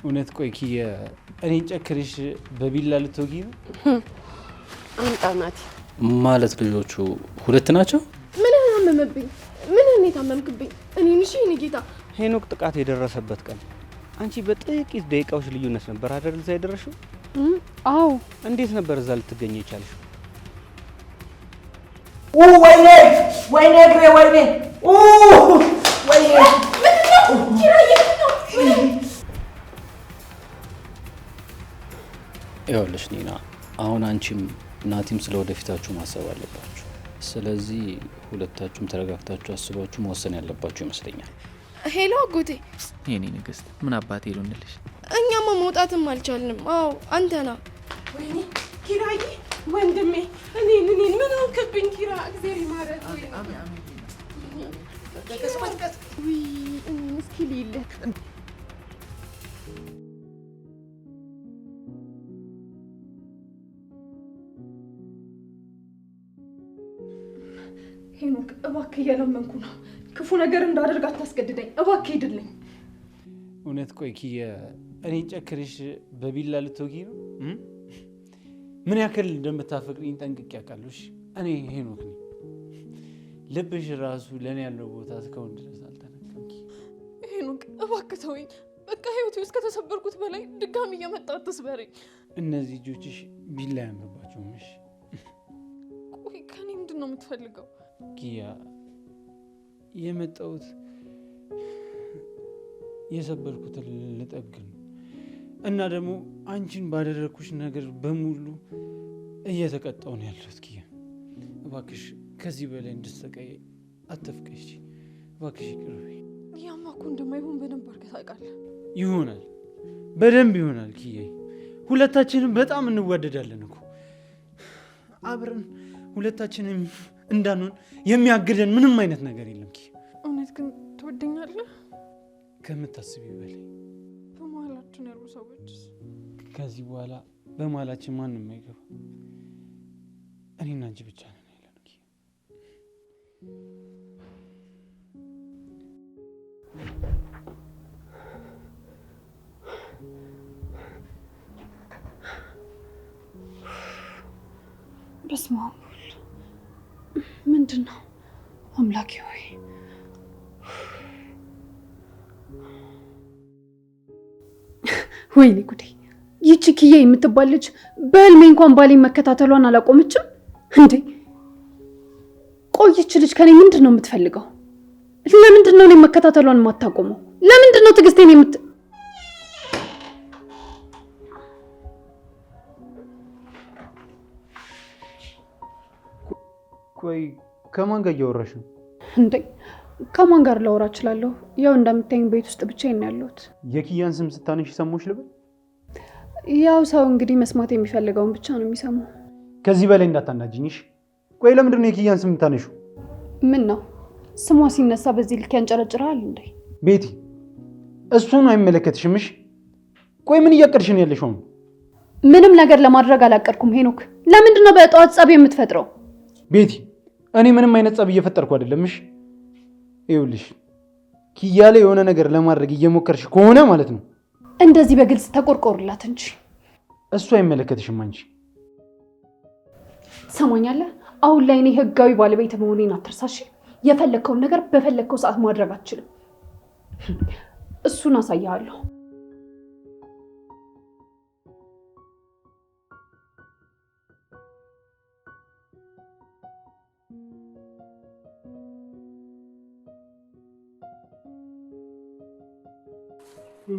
እውነት ቆይ ኪያ እኔ ጨክርሽ በቢላ ልትወጊ ነው? አንጣናት ማለት ልጆቹ ሁለት ናቸው? ምን አመመብኝ? ምን እኔ ታመምክብኝ? እኔ ንሽ እኔ ጌታ ሄኖክ ጥቃት የደረሰበት ቀን አንቺ በጥቂት ደቂቃዎች ልዩነት ነበር አይደል እዛ የደረሽው? አዎ። እንዴት ነበር እዛ ልትገኝ የቻልሽው? ወይኔ ወይኔ ግሬ ወይኔ ወይኔ ይኸውልሽ ኒና፣ አሁን አንቺም ናቲም ስለ ወደፊታችሁ ማሰብ አለባችሁ። ስለዚህ ሁለታችሁም ተረጋግታችሁ አስባችሁ መወሰን ያለባችሁ ይመስለኛል። ሄሎ አጎቴ። የኔ ንግስት ምን አባቴ ልሆንልሽ? እኛማ መውጣትም አልቻልንም። አዎ አንተና። ወይኔ ኪራዬ ወንድሜ እኔን ምን ሆንክብኝ? ኪራ እግዚአብሔር ይማረክ። እስኪ ልይልህ ሄኖክ እባክህ እየለመንኩ ነው። ክፉ ነገር እንዳደርግ አታስገድደኝ እባክህ ሂድልኝ። እውነት ቆይ ኪያ እኔ ጨክርሽ በቢላ ልትወጊ ነው? ምን ያክል እንደምታፈቅሪኝ ጠንቅቄ አውቃለሁ። እኔ ሄኖክ ነኝ። ልብሽ ራሱ ለእኔ ያለው ቦታ እስካሁን ድረስ አልተነካም። ሄኖክ እባክህ ተወኝ። በቃ ህይወቴ ውስጥ ከተሰበርኩት በላይ ድጋሚ እየመጣ አትስበረኝ። እነዚህ እጆችሽ ቢላ ያምርባቸውም። እሺ ቆይ ከኔ ምንድን ነው የምትፈልገው? ኪያ የመጣሁት የሰበርኩትን ልጠግን ነው እና ደግሞ አንቺን ባደረግኩሽ ነገር በሙሉ እየተቀጣሁ ነው ያለሁት። ኪያ እባክሽ ከዚህ በላይ እንድትሰቃይ አትፍቀሽ። እባክሽ ይቅር በይ። ያማ እኮ እንደማይሆን በደንብ አድርገህ ታውቃለህ። ይሆናል፣ በደንብ ይሆናል። ኪያ ሁለታችንም በጣም እንዋደዳለን እኮ። አብረን ሁለታችንም እንዳንሆን የሚያግደን ምንም አይነት ነገር የለም። ኪያ እውነት ግን ትወደኛለህ? ከምታስቢው በላይ። በመሀላችን ያሉ ሰዎች ከዚህ በኋላ በመሀላችን ማንም አይገባ። እኔና አንቺ ብቻ ነን ያለን። ኪያ በስመ አብ ምንድን ነው? አምላኬ ሆይ ወይኔ ጉዴ! ይቺ ኪያ የምትባል ልጅ በህልሜ እንኳን ባሌን መከታተሏን አላቆመችም እንዴ! ቆይች ልጅ ከኔ ምንድን ነው የምትፈልገው? ለምንድን ነው እኔ መከታተሏን የማታቆመው? ለምንድን ነው ትዕግስቴን ቆይ ከማን ጋር እያወራሽ ነው እንዴ? ከማን ጋር ላወራ እችላለሁ? ያው እንደምታይኝ ቤት ውስጥ ብቻዬን ነው ያለሁት። የኪያን ስም ስታነሽ ሰሞሽ ልበል? ያው ሰው እንግዲህ መስማት የሚፈልገውን ብቻ ነው የሚሰማው። ከዚህ በላይ እንዳታናጅኝሽ። ቆይ ለምንድን ነው የኪያን ስም ታነሹ? ምን ነው ስሟ ሲነሳ በዚህ ልክ ያንጨረጭራል እንዴ? ቤቲ እሱን አይመለከትሽም። እሺ ቆይ ምን እያቀድሽ ነው ያለሽው? ምንም ነገር ለማድረግ አላቀድኩም ሄኖክ። ለምንድን ነው በጠዋት ጸብ የምትፈጥረው? ቤቲ እኔ ምንም አይነት ጸብ እየፈጠርኩ አይደለም። እሺ ይኸውልሽ ኪያ ላይ የሆነ ነገር ለማድረግ እየሞከርሽ ከሆነ ማለት ነው እንደዚህ በግልጽ ተቆርቆርላት እንጂ እሱ አይመለከትሽም። አንቺ ሰማኛለህ? አሁን ላይ እኔ ህጋዊ ባለቤት መሆኔን አትርሳሽ። የፈለከውን ነገር በፈለከው ሰዓት ማድረግ አትችልም። እሱን አሳያለሁ። ወይ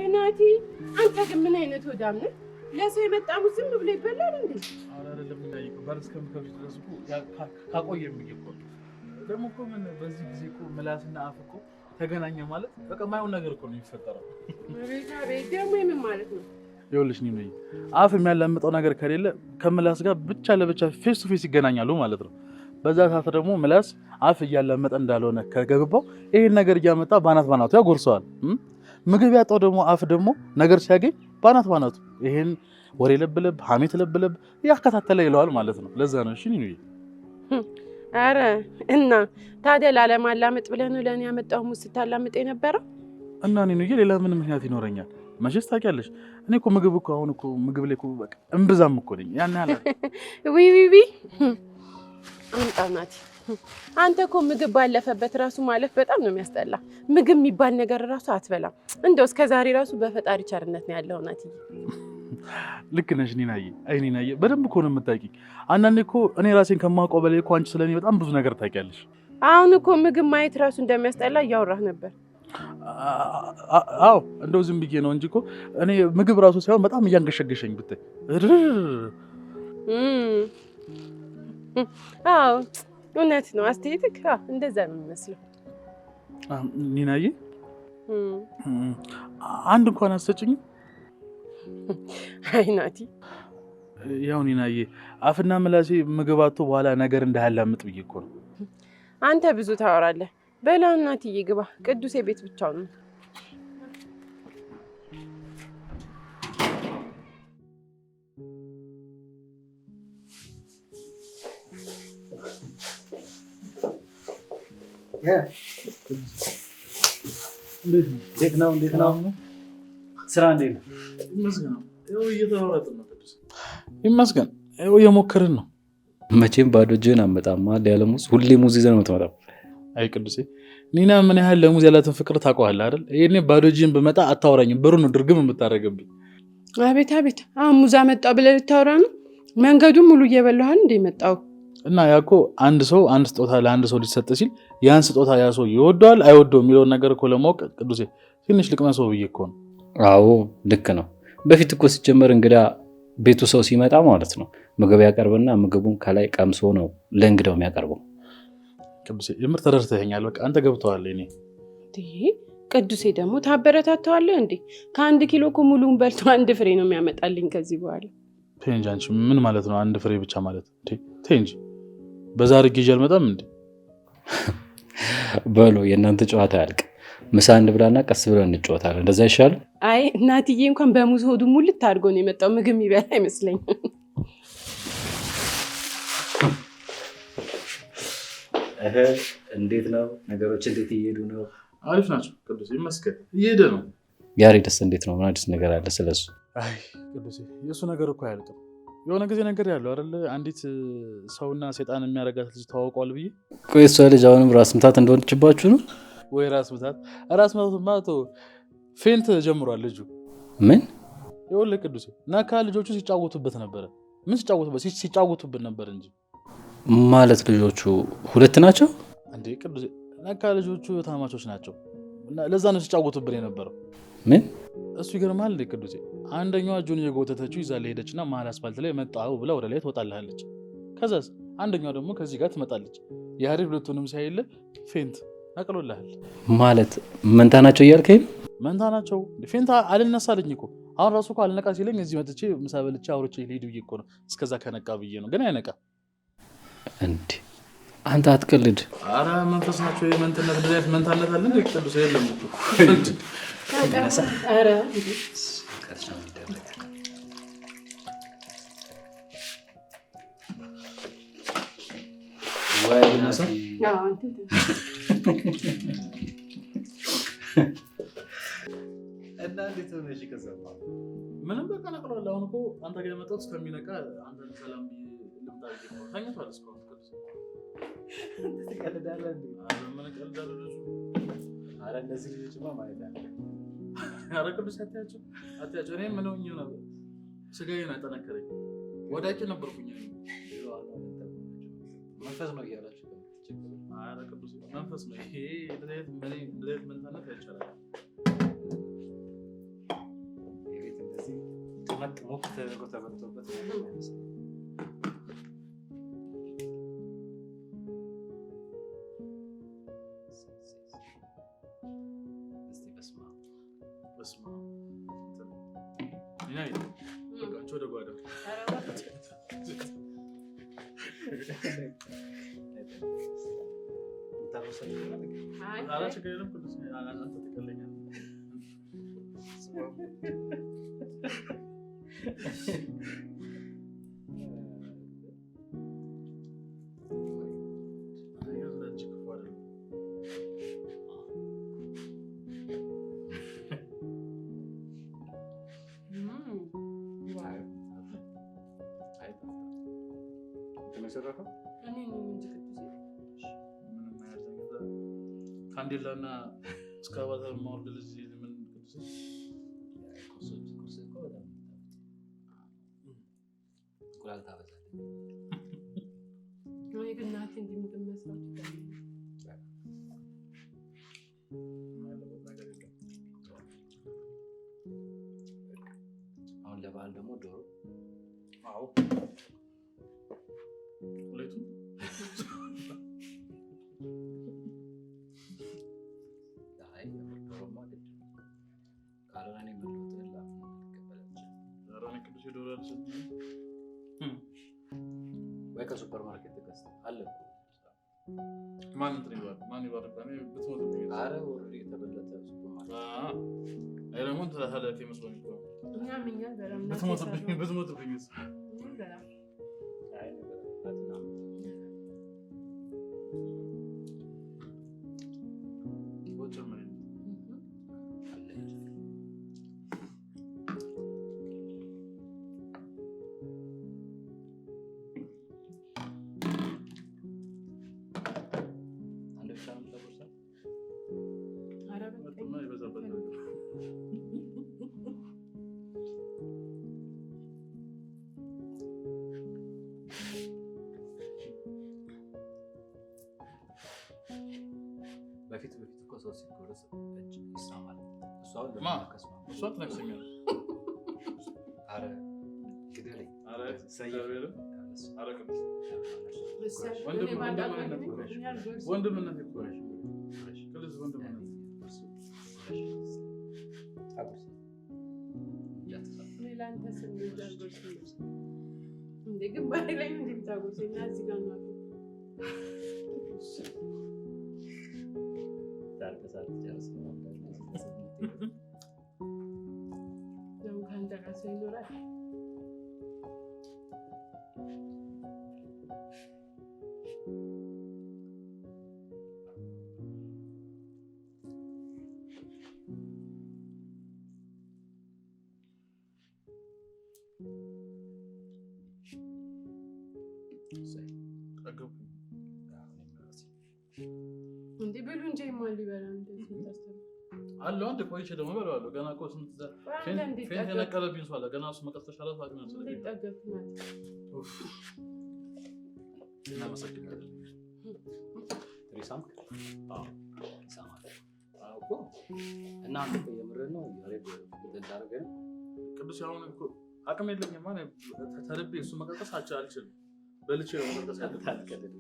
ናቲ፣ አንተ ግን ምን አይነት ወዳም ነህ? ለሰው የመጣ ሙዝ ዝም ብሎ ይበላል እንዴ? አረ አይደለም እንዳይቆ በርስከም ከብት ድረስ እኮ ካቆየም እኮ ደግሞ እኮ ምን በዚህ ጊዜ እኮ ምላስና አፍ እኮ ተገናኘ ማለት በቃ የማይሆን ነገር እኮ ነው የሚፈጠረው። አቤት ደግሞ የምን ማለት ነው? ይኸውልሽ ኒኖዬ አፍ የሚያላምጠው ነገር ከሌለ ከምላስ ጋር ብቻ ለብቻ ፌስ ቱ ፌስ ይገናኛሉ ማለት ነው። በዛ ሰዓት ደግሞ ምላስ አፍ እያላመጠ እንዳልሆነ ከገባው ይሄን ነገር እያመጣ ባናቱ ያጎርሰዋል። ምግብ ያጣው ደግሞ አፍ ደግሞ ነገር ሲያገኝ ባናቱ ይሄን ወሬ ለብለብ ሐሜት ለብለብ ያከታተለ ይለዋል ማለት ነው። ለዛ ነው እሺ ኒኑዬ። አረ እና ታዲያ ላለማላመጥ ብለህ ነው ለኔ ያመጣው ሙዝ ስታላምጥ የነበረው? እና ኒኑዬ ሌላ ምን ምክንያት ይኖረኛል? መቼስ ታውቂያለሽ እኔ እኮ ምግብ እኮ አሁን እኮ ምግብ ላይ እኮ በቃ እምብዛም እኮ ነኝ። ያን ያህል ዊ አንጣናት አንተ እኮ ምግብ ባለፈበት ራሱ ማለፍ በጣም ነው የሚያስጠላ። ምግብ የሚባል ነገር ራሱ አትበላም። እንደው እስከ ዛሬ ራሱ በፈጣሪ ቸርነት ነው ያለው ናት። ልክ ነሽ ኒናዬ። አይ ኒናዬ በደንብ እኮ ነው የምታውቂኝ። አንዳንዴ እኮ እኔ ራሴን ከማውቀው በላይ እኮ አንቺ ስለኔ በጣም ብዙ ነገር ታውቂያለሽ። አሁን እኮ ምግብ ማየት ራሱ እንደሚያስጠላ እያወራህ ነበር። አዎ እንደው ዝም ብዬ ነው እንጂ እኮ እኔ ምግብ ራሱ ሳይሆን በጣም እያንገሸገሸኝ ብታይ። አዎ እውነት ነው። አስተያየትህ እንደዛ ነው የሚመስለው። ኒናዬ አንድ እንኳን አትሰጭኝም? አይ ናቲ ያው ኒናዬ አፍና ምላሴ ምግብ አጥቶ በኋላ ነገር እንዳያላምጥ ብዬ እኮ ነው። አንተ ብዙ ታወራለህ። በላ ናቲዬ ግባ። ቅዱሴ ቤት ብቻውን ነው። እንዴት ነው? ስራ እንዴት ነው? ይመስገን። ያው እየተሯሯጥን ነው። ይመስገን። ያው እየሞከርን ነው። መቼም ባዶ እጅህን አመጣማ ያለ ሙዝ ሁሌ ሙዝ ይዘህ ነው የምትመጣው። አይ ቅዱሴ ኒና ምን ያህል ለሙዝ ያላትን ፍቅር ታውቀዋለህ አይደል? ይሄኔ ባዶ እጅህን ብመጣ አታወራኝም። ብሩ ነው ድርግም የምታረገብኝ። አቤት አሁን ሙዝ አመጣው ብለህ ልታወራ ነው? መንገዱን ሙሉ እየበላህ እንደ መጣው እና ያኮ አንድ ሰው አንድ ስጦታ ለአንድ ሰው ሊሰጥ ሲል ያን ስጦታ ያ ሰው ይወደዋል አይወደውም የሚለውን ነገር እኮ ለማወቅ ቅዱሴ ትንሽ ልቅመሰው ብዬ እኮ ነው። አዎ ልክ ነው። በፊት እኮ ሲጀመር እንግዳ ቤቱ ሰው ሲመጣ ማለት ነው ምግብ ያቀርብና ምግቡን ከላይ ቀምሶ ነው ለእንግዳው የሚያቀርበው። ቅዱሴ የምር ተደርተኸኛል። በቃ አንተ ገብተዋል። እኔ ቅዱሴ ደግሞ ታበረታተዋለህ እንዴ? ከ1 ኪሎ እኮ ሙሉውን በልቶ 1 ፍሬ ነው የሚያመጣልኝ ከዚህ በኋላ። ተንጂ አንቺ ምን ማለት ነው 1 ፍሬ ብቻ ማለት? ተንጂ በዛሬ ጊዜ አልመጣም እንዴ? በሎ የእናንተ ጨዋታ ያልቅ። ምሳ እንብላና ቀስ ብለን እንጫወታለን። እንደዛ ይሻላል። አይ እናትዬ እንኳን በሙዝ ሆዱ ሙልት አድርጎ ነው የመጣው። ምግብ የሚበላ አይመስለኝም። እንዴት ነው ነገሮች? እንዴት እየሄዱ ነው? አሪፍ ናቸው ቅዱሴ ይመስገን። እየሄደ ነው። ያሬድስ እንዴት ነው? ምን አዲስ ነገር አለ ስለሱ? አይ ቅዱሴ የእሱ ነገር እኮ አያልቅም። የሆነ ጊዜ ነገር ያለው አይደል? አንዲት ሰውና ሰይጣን የሚያረጋት ልጅ ተዋውቀዋል ብዬ። ቆይ እሷ ልጅ አሁንም ራስ ምታት እንደሆነችባችሁ ነው ወይ? ራስ ምታት ማለት ፌንት ጀምሯል ልጁ። ምን? ይኸውልህ ቅዱሴ ነካ ልጆቹ ሲጫወቱበት ነበረ። ምን ሲጫወቱበት? ሲጫወቱበት ነበር እንጂ ማለት ልጆቹ 2 ናቸው እንዴ? ቅዱሴ ነካ ልጆቹ ታማቾች ናቸው እና ለዛ ነው ሲጫወቱበት የነበረው። ምን? እሱ ይገርማል እንዴ ቅዱሴ። አንደኛዋ እጁን እየጎተተችው ይዛ ሄደችና መሀል አስፋልት ላይ መጣው ብላ ወደ ላይ ትወጣልሃለች። ከዛስ አንደኛዋ ደግሞ ከዚህ ጋር ትመጣለች። ያሬድ ሁለቱንም ሳይል ፌንት አቅሎልሃል። ማለት መንታ ናቸው እያልከኝ? መንታ ናቸው። ፌንት አልነሳልኝ እኮ አሁን ራሱ እኮ አልነቃ ሲለኝ እዚህ መጥቼ ምሳ በልቼ አውርቼ ልሂድ ብዬ እኮ ነው። እስከዛ ከነቃ ብዬ ነው። ግን አይነቃ እንዴ? አንተ አትቀልድ። ኧረ መንፈስ ናቸው። የመንትነት ብዛት መንታነት አለ እንዴ ቅዱስ? የለም እኮ ኧረ ወይ እና እንዴት ነው እሺ? ከሰማ ምንም በቃ ነቅሏል። አሁን እኮ አንተ ጋር የመጣሁት እስከሚነቃ አንተን ሰላም ልምጣ ነው። ተኝቷል እስካሁን ቅዱስ። ትቀልዳለህ እንዴ? ምን እቀልዳለሁ ልጁ? ኧረ እነዚህ ልጆችማ ማለት አለ። ኧረ ቅዱስ አትያቸው። እኔ ምን ሆኜ ነበር? ስጋዬን አጠነከረኝ። ወዳቂ ነበርኩኝ። መንፈስ ነው እያላችሁ ኧረ ቅዱስ መንፈስ ነው ይሄ። እንደዚህ መንታነት አይቻልም። የቤት እንደዚህ ተመጥሞት ተደርጎ ተመጥቶበት በስመ አብ ወደ ጓዳ ችግር የለም ቅዱስ። አንተ ትቀለኛለህ። ካንዴላና እስካባተር ማውርድ ልጅ ምን እንቁላል ታበዛለህ። እኔ ግን እናቴ እንደምግብ መስራት አሁን ለበዓል ደግሞ ዶሮ አዎ ሁለቱ አይ ዶሮ ማለት ካራኔ መለወጥ የለም ከበለች ዛሬ ቅዱስ ዶሮ አልሰጥ ወይ ከሱፐር ማርኬት ተገዝተ አለ እኮ ማን ትሪባል ማን ይባርካል ብትሞት አረ ወርዲ ተበለተ ሱፐር ማርኬት አይ ለምን ተላላከ መስሎኝ እኮ ምናምን ያገራም ብትሞትብኝ አይ ነገር አጥና ወጭር ምን በፊት እኮ ሰው ሲጎረስ እጅ ይሳማል። እሷው ለማከስማ እሷ ትነክሰኛለች። አረ ግደለኝ አረ ሰይበለ አረ ቅዱስ ወንድምነት ይቆረሽ ቅዱስ ወንድምነት አቁስ ሌላንተ ስንደርጎሽ እንዴ ግን ባይ ላይ ምን ታጎሰኛ እዚህ ጋር ነው ታርቀሳት ጨርስ ነው ነው ካንተ ጋር ይኖራል እንዴ ብሉ እንጂ ማን ሊበላ እንደዚህ ታስተም አለው አንተ ቆይቼ ደግሞ በለዋለሁ ገና እኮ ስንት ፌንት የነቀለብኝ ሰው አለ ገና እሱ መቀስቀሻ አለ ታውቂ ነው ስለዚህ ይጠገብናል እናመሰግናለን ሪሳም ይሳማል አውቆ እና አንተ የምር ነው ያሬድ እንደዳረገ ቅዱስ ያሁን እኮ አቅም የለኝም ማለት ተርቤ እሱ መቀስቀስ አልችልም በልቼ ነው መቀስቀስ ያለብኝ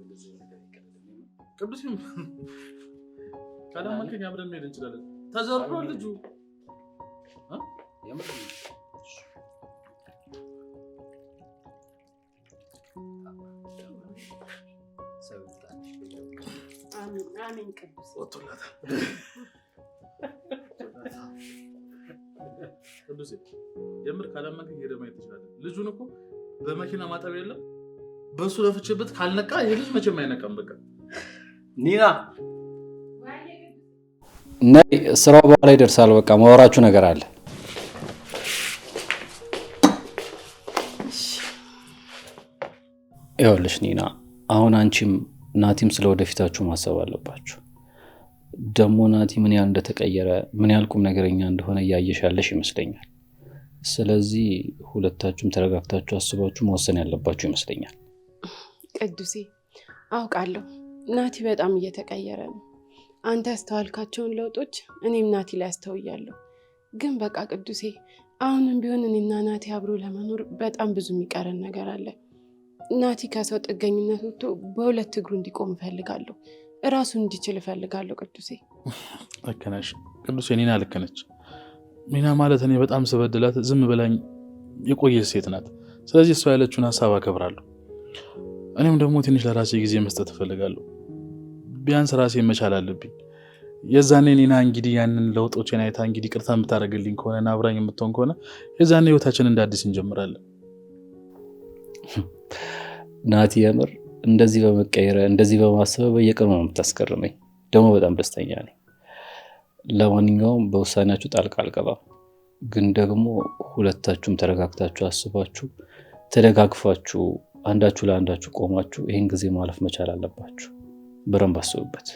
ቅዱስ ካዳማከኝ አብረን መሄድ እንችላለን ተዘርሮ ልጁ የምር አሜን ቅዱስ ወጥቶላታ ቅዱስ የምር ካዳማከኝ ሄደ ማየት ትችላለህ ልጁን እኮ በመኪና ማጠብ የለም በሱ ለፍቼበት ካልነቃ ይሄ ልጅ መቼም አይነቃም በቃ ኒና ነይ ስራው በኋላ ይደርሳል በቃ ማወራችሁ ነገር አለ ይኸውልሽ ኒና አሁን አንቺም ናቲም ስለወደፊታችሁ ማሰብ አለባችሁ ደግሞ ናቲ ምን ያህል እንደተቀየረ ምን ያህል ቁም ነገረኛ እንደሆነ እያየሽ ያለሽ ይመስለኛል ስለዚህ ሁለታችሁም ተረጋግታችሁ አስባችሁ መወሰን ያለባችሁ ይመስለኛል ቅዱሴ አውቃለሁ ናቲ በጣም እየተቀየረ ነው አንተ ያስተዋልካቸውን ለውጦች እኔም ናቲ ላይ አስተውያለሁ ግን በቃ ቅዱሴ አሁንም ቢሆን እኔና ናቲ አብሮ ለመኖር በጣም ብዙ የሚቀረን ነገር አለ ናቲ ከሰው ጥገኝነት ወጥቶ በሁለት እግሩ እንዲቆም እፈልጋለሁ ራሱን እንዲችል እፈልጋለሁ ቅዱሴ ልክ ነሽ ቅዱሴ ኒና ልክ ነች ኒና ማለት እኔ በጣም ስበድላት ዝም ብላኝ የቆየች ሴት ናት ስለዚህ እሷ ያለችውን ሀሳብ አከብራለሁ እኔም ደግሞ ትንሽ ለራሴ ጊዜ መስጠት እፈልጋለሁ ቢያንስ ራሴ መቻል አለብኝ የዛኔ ኒና እንግዲህ ያንን ለውጦችን አይታ እንግዲህ ቅርታ የምታደርግልኝ ከሆነ አብራኝ የምትሆን ከሆነ የዛኔ ህይወታችን እንደ አዲስ እንጀምራለን። ናቲ የምር እንደዚህ በመቀየረ እንደዚህ በማሰብ በየቀኑ ነው የምታስገርመኝ። ደግሞ በጣም ደስተኛ ነኝ። ለማንኛውም በውሳኔያችሁ ጣልቃ አልገባም፣ ግን ደግሞ ሁለታችሁም ተረጋግታችሁ አስባችሁ ተደጋግፋችሁ አንዳችሁ ለአንዳችሁ ቆማችሁ ይህን ጊዜ ማለፍ መቻል አለባችሁ። በደንብ አስቡበት።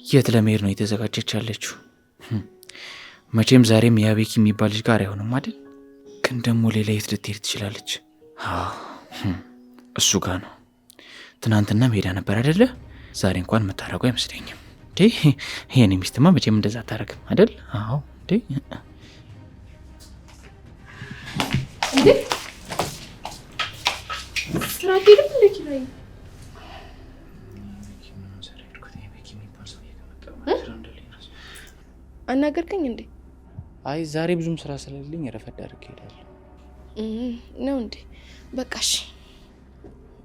የት ለመሄድ ነው የተዘጋጀች ያለችው? መቼም ዛሬም ያቤኪ የሚባል ልጅ ጋር አይሆንም አይደል? ግን ደግሞ ሌላ የት ልትሄድ ትችላለች? እሱ ጋር ነው። ትናንትና ሄዳ ነበር አይደለ? ዛሬ እንኳን የምታረገው አይመስለኝም። ይሄኔ ሚስትማ መቼም እንደዛ አታረግም አይደል? አዎ እንዴ አናገርከኝ እንዴ? አይ ዛሬ ብዙም ስራ ስለሌለኝ ረፈድ አድርጌ እሄዳለሁ። ነው እንዴ? በቃ እሺ።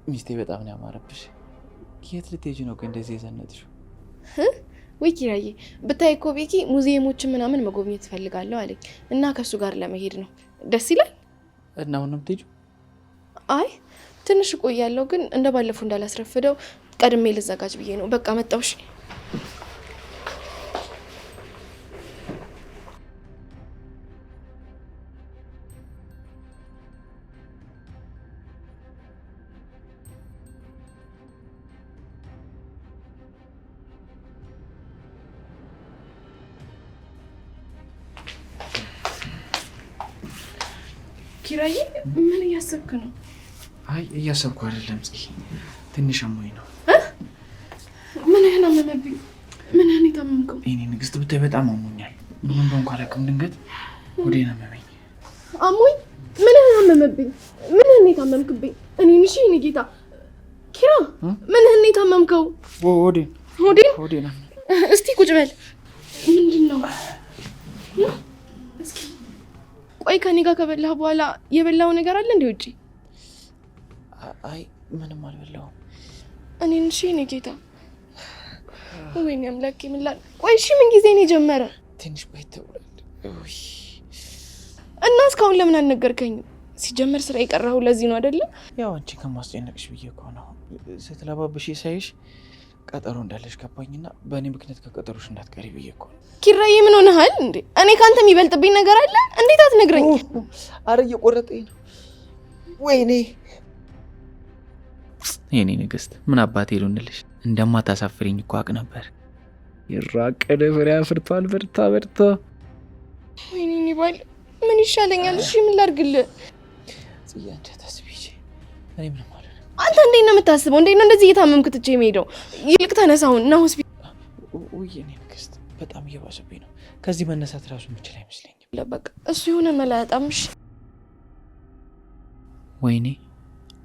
ሚስቴ በጣም ነው ያማረብሽ። የት ልትሄጂ ነው እንደዚህ የዘነጥሽው? ወይ ኪራዬ፣ ብታይ እኮ ቤኪ ሙዚየሞችን ምናምን መጎብኘት ፈልጋለሁ አለኝ እና ከሱ ጋር ለመሄድ ነው። ደስ ይላል። እና አሁን ነው የምትሄጂው? አይ ትንሽ እቆያለሁ፣ ግን እንደባለፈው እንዳላስረፍደው ቀድሜ ልዘጋጅ ብዬ ነው። በቃ መጣሁ። እሺ ኪራዬ፣ ምን እያሰብክ ነው? አይ እያሰብኩ አይደለም ጽጌ፣ ትንሽ አሞኝ ነው። ምን ያህል አመመብኝ? ምን ያህል የታመምከው? እኔ ንግስት ብታይ በጣም አሞኛል። ምን እንደሆነ እንኳን አላውቅም። ድንገት ሆዴን አመመኝ። አሞኝ? ምን ያህል አመመብኝ? ምን ያህል የታመምክብኝ? እኔን? እሺ እኔ ጌታ ኪራ፣ ምን ያህል የታመምከው? ሆዴን። እስቲ ቁጭ በል። ምንድን ነው? እስኪ ቆይ፣ ከኔ ጋር ከበላህ በኋላ የበላው ነገር አለ እንዴ ውጪ? አይ ምንም አልበላሁም። እኔን? እሺ እኔ ጌታ፣ ወይኔ አምላኬ፣ ምን ላድርግ? ቆይ እሺ ምን ጊዜ ነው የጀመረ? ትንሽ ቆይ ተውላል። እና እስካሁን ለምን አልነገርከኝም? ሲጀመር ስራ የቀረው ለዚህ ነው አይደለ? ያው አንቺ ከማስጨነቅሽ ብዬ እኮ ነው። ስትለባብሽ ሳይሽ ቀጠሮ እንዳለሽ ገባኝና በእኔ ምክንያት ከቀጠሮሽ እንዳትቀሪ ብዬ እኮ ነው። ኪራዬ ምን ሆነሃል እንዴ? እኔ ካንተ የሚበልጥብኝ ነገር አለ? እንዴት አትነግረኝ? አረ እየቆረጠኝ ነው። ወይኔ የኔ ንግስት፣ ምን አባቴ ልሆንልሽ? እንደማታሳፍሪኝ እኮ አውቅ ነበር። ይራቀደ ፍሬ አፍርቷል። በርታ። ወይኔ ባል፣ ምን ይሻለኛል? እሺ ምን ላድርግልህ? ጽጌ አንቺ አታስቢ። እኔ ምንም ማለት ነው። አንተ እንዴት ነው የምታስበው? እንዴት ነው እንደዚህ እየታመምክ ትቼ የምሄደው? ይልቅ ተነሳውን እና ሆስፒታል። ውይ የኔ ንግስት፣ በጣም እየባሰብኝ ነው። ከዚህ መነሳት ራሱ የምችል አይመስለኝም። በቃ እሱ የሆነ መላ ያጣምሽ። ወይኔ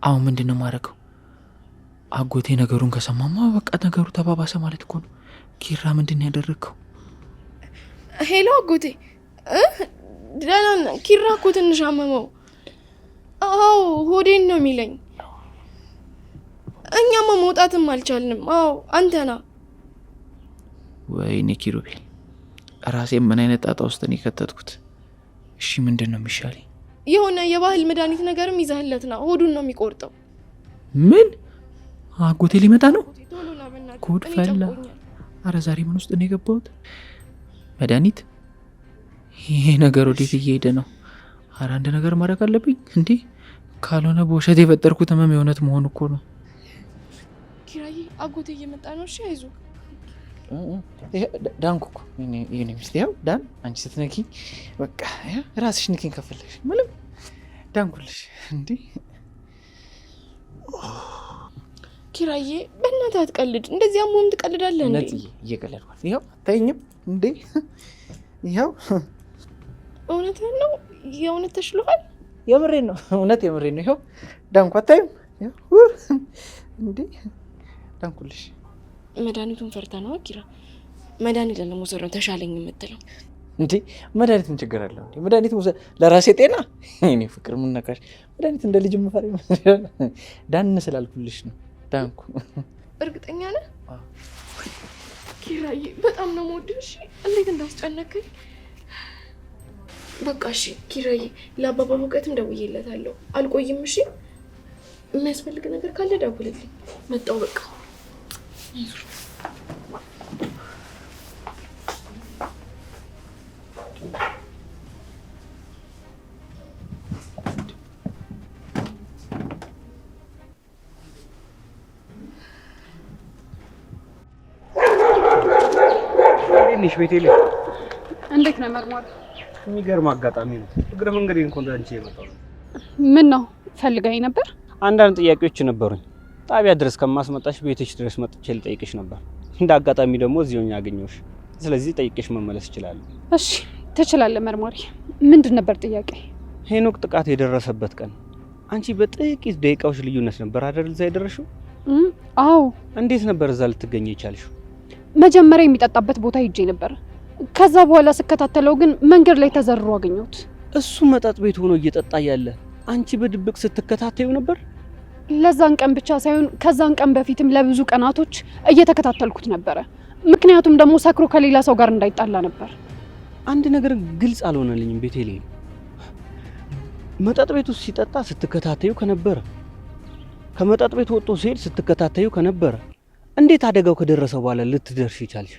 አሁን ምንድን ነው የማደርገው? አጎቴ ነገሩን ከሰማማ በቃ ነገሩ ተባባሰ ማለት እኮ ነው። ኪራ ምንድን ነው ያደረግከው? ሄሎ አጎቴ፣ ደህና ነህ? ኪራ እኮ ትንሽ አመመው። አዎ ሆዴን ነው የሚለኝ። እኛማ መውጣትም አልቻልንም። አዎ አንተና። ወይኔ ኪሩቤል፣ ራሴን ምን አይነት ጣጣ ውስጥ ነው የከተትኩት? እሺ ምንድን ነው የሚሻለኝ? የሆነ የባህል መድኃኒት ነገርም ይዘህለት ና፣ ሆዱን ነው የሚቆርጠው። ምን? አጎቴ ሊመጣ ነው? ጉድ ፈላ። አረ ዛሬ ምን ውስጥ ነው የገባሁት? መድኃኒት? ይሄ ነገር ወዴት እየሄደ ነው? አረ አንድ ነገር ማድረግ አለብኝ እንዴ! ካልሆነ በውሸት የፈጠርኩት ህመም የእውነት መሆኑ እኮ ነው። ኪራዬ አጎቴ እየመጣ ነው። እሺ አይዞህ። ዳንኩ እኮ ይሄኔ ሚስት። ያው ዳን፣ አንቺ ስትነኪኝ በቃ ራስሽ ንኪኝ ከፈለግሽ። ምንም ዳንኩልሽ እንዴ። ኪራዬ በእናትህ አትቀልድ። እንደዚህ አሞህም ትቀልዳለህ እንዴ? እየቀለድኳት። ይኸው አታይኝም እንዴ? ይኸው እውነትህን ነው። የእውነት ተሽሎሃል? የምሬን ነው። እውነት የምሬን ነው። ይኸው ዳንኩ። አታይም እንዴ? ዳንኩልሽ። መድኃኒቱን ፈርታ ነው ኪራ? መድኃኒት ለመውሰድ ነው ተሻለኝ የምትለው? እንዴ መድኃኒት ምን ችግር አለው? እንዴ መድኃኒት ለራሴ ጤና እኔ ፍቅር ምን ነካሽ? መድኃኒት እንደ ልጅ መፈሪ ዳን ስላልኩልሽ ነው። ዳንኩ። እርግጠኛ ነህ? ኪራዬ በጣም ነው የምወድህ። እሺ እንዴት እንዳስጨነቀኝ። በቃ እሺ ኪራዬ፣ ለአባባ ሙቀትም ደውዬለታለሁ። አልቆይም። እሺ የሚያስፈልግ ነገር ካለ ደውልልኝ። መጣሁ በቃ። ትንሽ ቤቴ ላይ እንዴት ነው መርማሪ? የሚገርም አጋጣሚ ነው። እግረ መንገዴን እኮ እንዳንቺ የመጣው ነው። ምን ነው ፈልገኝ ነበር? አንዳንድ ጥያቄዎች ነበሩኝ። ጣቢያ ድረስ ከማስመጣሽ ቤትሽ ድረስ መጥቼ ልጠይቅሽ ነበር። እንደ አጋጣሚ ደግሞ እዚሁኝ አገኘሁሽ። ስለዚህ ጠይቄሽ መመለስ እችላለሁ። እሺ ትችላለህ መርማሪ። ምንድን ነበር ጥያቄ? ሄኖክ ጥቃት የደረሰበት ቀን አንቺ በጥቂት ደቂቃዎች ልዩነት ነበር አይደል እዛ የደረሽው? አዎ። እንዴት ነበር እዛ ልትገኝ የቻልሽው? መጀመሪያ የሚጠጣበት ቦታ ሄጄ ነበር። ከዛ በኋላ ስከታተለው ግን መንገድ ላይ ተዘርሮ አገኘሁት። እሱ መጠጥ ቤት ሆኖ እየጠጣ ያለ አንቺ በድብቅ ስትከታተዩ ነበር? ለዛን ቀን ብቻ ሳይሆን ከዛን ቀን በፊትም ለብዙ ቀናቶች እየተከታተልኩት ነበረ። ምክንያቱም ደግሞ ሰክሮ ከሌላ ሰው ጋር እንዳይጣላ ነበር። አንድ ነገር ግልጽ አልሆነልኝም ቤቴልሄም። መጠጥ ቤት ውስጥ ሲጠጣ ስትከታተዩ ከነበረ፣ ከመጠጥ ቤት ወጥቶ ሲሄድ ስትከታተዩ ከነበረ እንዴት አደጋው ከደረሰ በኋላ ልትደርሽ ይቻልሽ?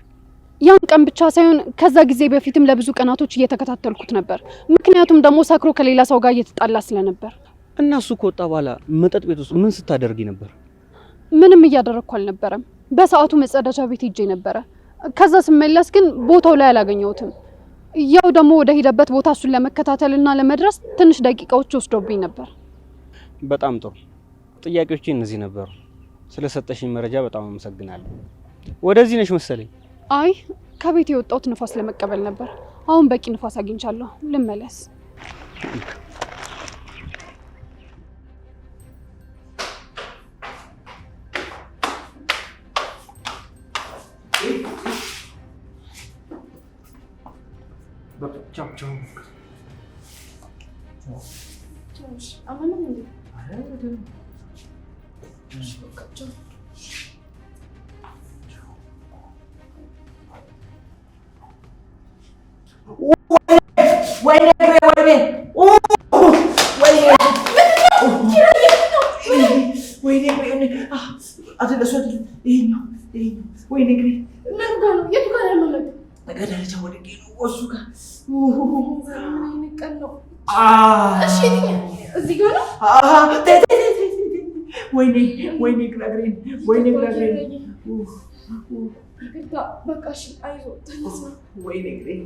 ያን ቀን ብቻ ሳይሆን ከዛ ጊዜ በፊትም ለብዙ ቀናቶች እየተከታተልኩት ነበር። ምክንያቱም ደግሞ ሰክሮ ከሌላ ሰው ጋር እየተጣላ ስለነበር። እና እሱ ከወጣ በኋላ መጠጥ ቤት ውስጥ ምን ስታደርጊ ነበር? ምንም እያደረግኩ አልነበረም። በሰዓቱ መጸዳጃ ቤት ሄጄ ነበረ። ከዛ ስመለስ ግን ቦታው ላይ አላገኘሁትም። ያው ደግሞ ወደ ሄደበት ቦታ እሱን ለመከታተልና ለመድረስ ትንሽ ደቂቃዎች ወስዶብኝ ነበር። በጣም ጥሩ። ጥያቄዎቼ እነዚህ ነበሩ። ስለሰጠሽኝ መረጃ በጣም አመሰግናለሁ። ወደዚህ ነሽ መሰለኝ። አይ ከቤት የወጣሁት ንፋስ ለመቀበል ነበር። አሁን በቂ ንፋስ አግኝቻለሁ፣ ልመለስ። ወይኔ ወይኔ ወይኔ ወይኔ አትለሱ ይሄኛው ወይኔ ግሬ ምን ጋር ነው? የቱ ጋር ያለው ነገር? ተገዳለች ወደቄ ነው ወሱ ጋር ምን አይነት ቀን ነው? እሺ እዚህ ጋር ነው? ወይኔ ወይኔ ግሬን ወይኔ ግሬን በቃ እሺ አይዞህ ተነሳ። ወይኔ ግሬን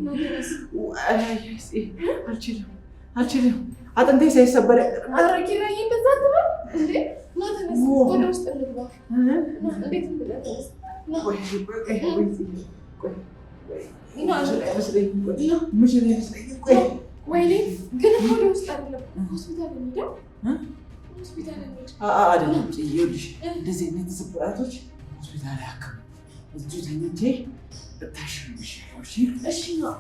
አልችልም አጥንቴ ሳይሰበር ኧረ ኪራዬ እንደዛ ትበል እንዴ? ና ተነስ፣ ወደ ውስጥ እንግባ። እንዴት ብለህ ተነስ። ወይኔ ግን ወደ ውስጥ አይደለም፣ ሆስፒታል እንሂድ። ሆስፒታል እንሂድ አይደለም። ይኸውልሽ እንደዚህ አይነት ስብራቶች ሆስፒታል አያክም። እዚሁ ተኝቼ ብታሽልሽ። እሺ ነው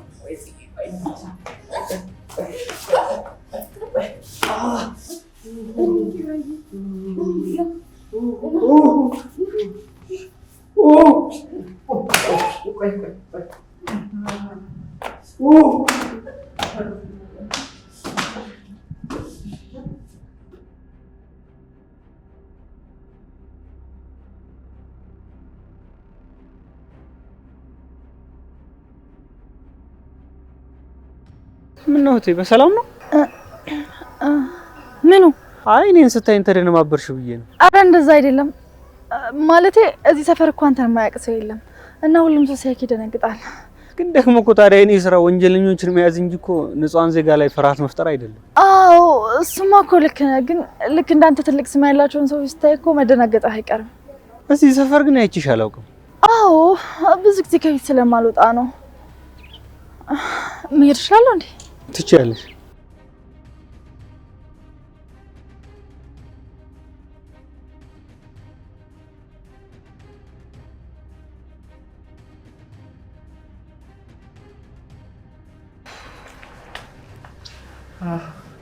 ምን ነው እቴ በሰላም ነው? ምኑ? አይ እኔን ስታይን ተደነባበርሽ ብዬ ነው። አረ እንደዛ አይደለም። ማለቴ እዚህ ሰፈር እኮ አንተን የማያውቅ ሰው የለም እና ሁሉም ሰው ሲያውቅ ይደነግጣል። ግን ደግሞ እኮ ታዲያ እኔ ስራ ወንጀለኞችን መያዝ እንጂ እኮ ንጹሃን ዜጋ ላይ ፍርሃት መፍጠር አይደለም። አዎ እሱማ እኮ ልክ ነህ። ግን ልክ እንዳንተ ትልቅ ስም ያላቸውን ሰዎች ስታይ እኮ መደናገጥህ አይቀርም። እዚህ ሰፈር ግን አይቼሽ አላውቅም። አዎ ብዙ ጊዜ ከቤት ስለማልወጣ ነው። መሄድ እችላለሁ እንዴ? ትችያለሽ።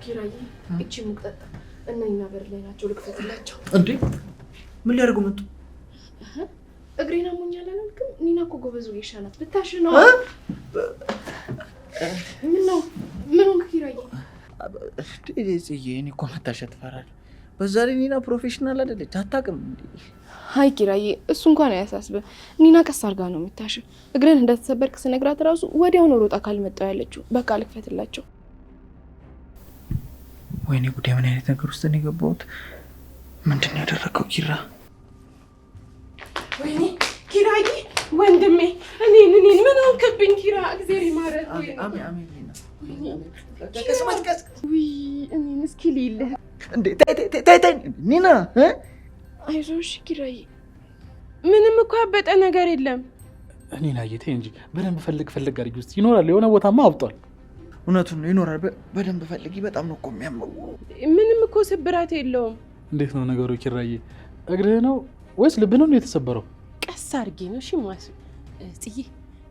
ኪራዬ እቺ ሙቅጠጣ እና ይና በር ላይ ናቸው። ልክፈትላቸው። እንዴ ምን ሊያደርጉ መጡ? እግሬን አሞኛል አላልክም? ኒና እኮ ጎበዝ ወጌሻ ናት። ብታሽ ነው። ምን ነው ምን ሆንክ ኪራዬ? እኔ እኮ መታሸት እፈራለሁ። በዛ ላይ ኒና ፕሮፌሽናል አይደለች፣ አታውቅም እንዴ? ሀይ ኪራዬ እሱ እንኳን አያሳስብህ። ኒና ቀስ አድርጋ ነው የምታሽ። እግሬን እንደተሰበርክ ስነግራት ራሱ ወዲያውኑ ሮጣ ካልመጣው ያለችው። በቃ ልክፈትላቸው። ወይኔ ጉዳይ፣ ምን አይነት ነገር ውስጥ ነው የገባሁት? ምንድን ነው ያደረገው ኪራ? ወይኔ ኪራዬ ወንድሜ፣ እኔን ምን ሆንክብኝ ኪራ? እግዚአብሔር ይማረህ። እኔን እስኪ ልይልህ እንዴ። ታይ ኒና፣ አይዞሽ ኪራዬ፣ ምንም እኮ ያበጠ ነገር የለም። ኒና ተይ እንጂ በደንብ ፈልግ አድርጊ። ውስጥ ይኖራል፣ የሆነ ቦታማ አብጧል። እውነቱን ነው ይኖራል። በደንብ ፈልጊ። በጣም ነው እኮ የሚያመው። ምንም እኮ ስብራት የለውም። እንዴት ነው ነገሩ ኪራዬ? እግርህ ነው ወይስ ልብ ነው የተሰበረው? ቀስ አድርጌ ነው። እሺ ማስ ጽዬ፣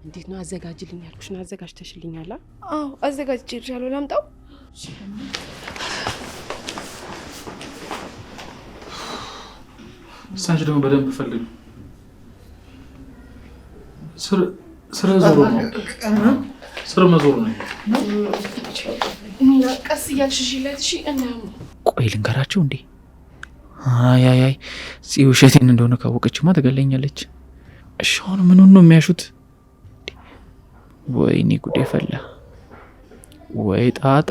እንዴት ነው አዘጋጅልኝ ያልኩሽን አዘጋጅተሽልኛል? አዎ አዘጋጅቼልሻለሁ። ላምጣው? ሳንች ደግሞ በደንብ ፈልግ። ስረ ዞሮ ነው ስር መዞር ነው። ኒና ቀስ እያልሽሽለት። እሺ እናም ቆይ ልንገራቸው እንዴ? አይ ጽ ውሸቴን እንደሆነ ካወቀችማ ትገለኛለች። እሺ አሁን ምኑን ነው የሚያሹት? ወይኔ ጉዴ ፈላ። ወይ ጣጣ።